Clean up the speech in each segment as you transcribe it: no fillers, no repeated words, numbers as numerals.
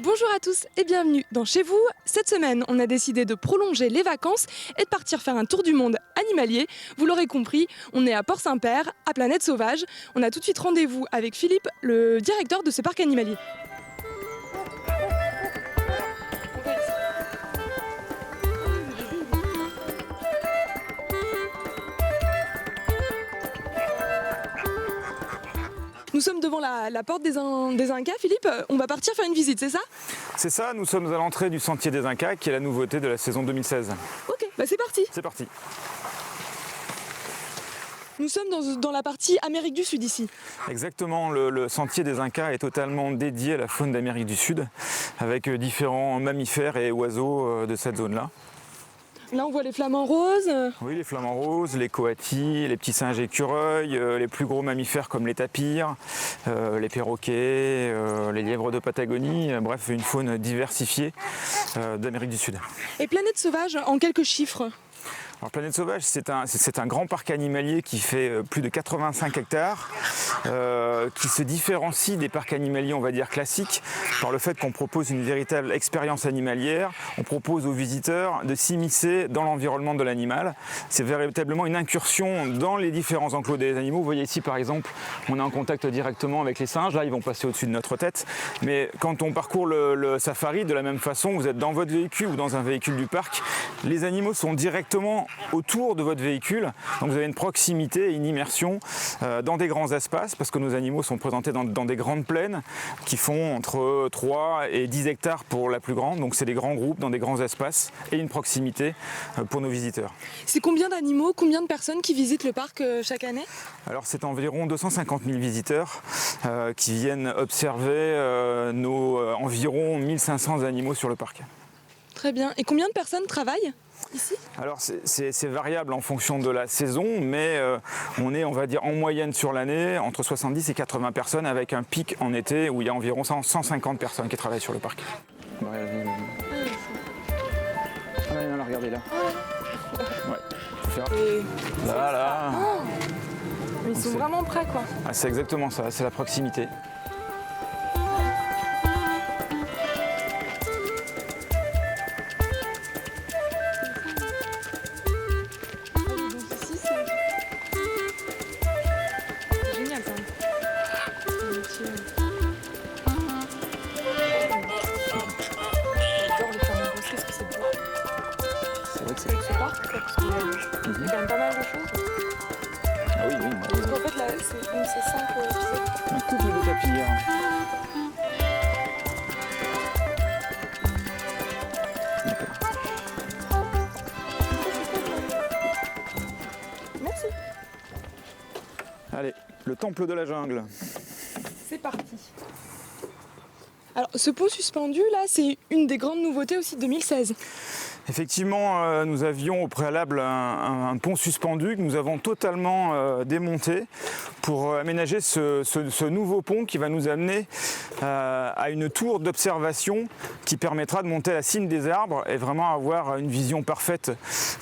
Bonjour à tous et bienvenue dans Chez vous. Cette semaine, on a décidé de prolonger les vacances et de partir faire un tour du monde animalier. Vous l'aurez compris, on est à Port-Saint-Père, à Planète Sauvage. On a tout de suite rendez-vous avec Philippe, le directeur de ce parc animalier. Nous sommes devant la porte des Incas. Philippe, on va partir faire une visite, c'est ça? C'est ça, nous sommes à l'entrée du Sentier des Incas, qui est la nouveauté de la saison 2016. Ok, bah c'est parti. C'est parti. Nous sommes dans la partie Amérique du Sud ici. Exactement, le Sentier des Incas est totalement dédié à la faune d'Amérique du Sud, avec différents mammifères et oiseaux de cette zone-là. Là, on voit les flamants roses. Oui, les flamants roses, les coatis, les petits singes écureuils, les plus gros mammifères comme les tapirs, les perroquets, les lièvres de Patagonie, bref, une faune diversifiée d'Amérique du Sud. Et Planète Sauvage, en quelques chiffres. Alors, Planète Sauvage, c'est un grand parc animalier qui fait plus de 85 hectares, qui se différencie des parcs animaliers, on va dire, classiques, par le fait qu'on propose une véritable expérience animalière. On propose aux visiteurs de s'immiscer dans l'environnement de l'animal. C'est véritablement une incursion dans les différents enclos des animaux. Vous voyez ici, par exemple, on est en contact directement avec les singes. Là, ils vont passer au-dessus de notre tête. Mais quand on parcourt le safari, de la même façon, vous êtes dans votre véhicule ou dans un véhicule du parc, les animaux sont directement autour de votre véhicule, donc vous avez une proximité et une immersion dans des grands espaces, parce que nos animaux sont présentés dans des grandes plaines qui font entre 3 et 10 hectares pour la plus grande, donc c'est des grands groupes dans des grands espaces et une proximité pour nos visiteurs. C'est combien d'animaux, combien de personnes qui visitent le parc chaque année? Alors c'est environ 250 000 visiteurs qui viennent observer nos environ 1500 animaux sur le parc. Très bien. Et combien de personnes travaillent ici? Alors c'est variable en fonction de la saison, mais on est, on va dire, en moyenne sur l'année entre 70 et 80 personnes, avec un pic en été où il y a environ 150 personnes qui travaillent sur le parc. Ah là, regardez là. Ouais, faut faire. Voilà. Oh, mais ils sont vraiment prêts, quoi. Ah, c'est exactement ça, c'est la proximité. Il y a quand même pas mal de choses. Ah oui, oui. Parce qu'en fait, là, c'est 5. Un couple de tapirs. Merci. Allez, le temple de la jungle. C'est parti. Alors, ce pont suspendu, là, c'est une des grandes nouveautés aussi de 2016. Effectivement, nous avions au préalable un pont suspendu que nous avons totalement démonté pour aménager ce nouveau pont qui va nous amener à une tour d'observation qui permettra de monter à la cime des arbres et vraiment avoir une vision parfaite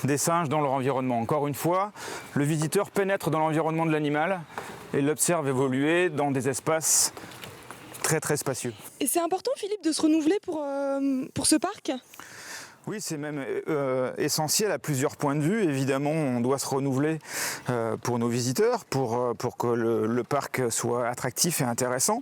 des singes dans leur environnement. Encore une fois, le visiteur pénètre dans l'environnement de l'animal et l'observe évoluer dans des espaces très très spacieux. Et c'est important, Philippe, de se renouveler pour ce parc? Oui, c'est même essentiel à plusieurs points de vue. Évidemment, on doit se renouveler pour nos visiteurs, pour que le parc soit attractif et intéressant.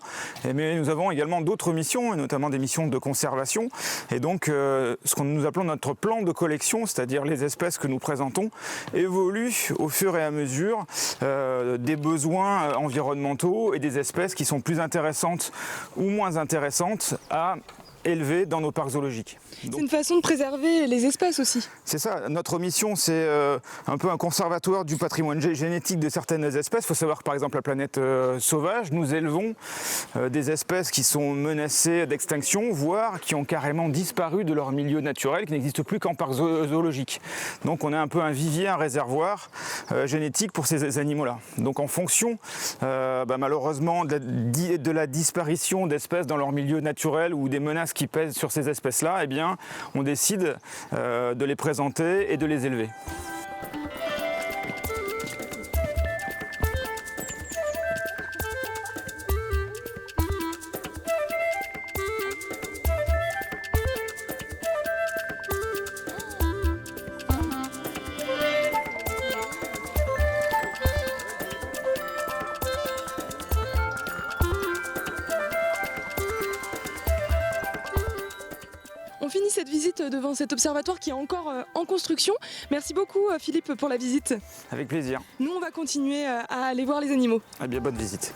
Mais nous avons également d'autres missions, et notamment des missions de conservation. Et donc, ce que nous appelons notre plan de collection, c'est-à-dire les espèces que nous présentons, évoluent au fur et à mesure des besoins environnementaux et des espèces qui sont plus intéressantes ou moins intéressantes à élever dans nos parcs zoologiques. C'est une façon de préserver les espèces aussi. C'est ça, notre mission c'est un peu un conservatoire du patrimoine génétique de certaines espèces. Il faut savoir que par exemple la Planète Sauvage, nous élevons des espèces qui sont menacées d'extinction, voire qui ont carrément disparu de leur milieu naturel, qui n'existent plus qu'en parc zoologique. Donc on est un peu un vivier, un réservoir génétique pour ces animaux-là. Donc en fonction malheureusement de la disparition d'espèces dans leur milieu naturel ou des menaces qui pèsent sur ces espèces-là, eh bien, on décide de les présenter et de les élever. finit cette visite devant cet observatoire qui est encore en construction. Merci beaucoup Philippe pour la visite. Avec plaisir. Nous on va continuer à aller voir les animaux. Eh bien, bonne visite.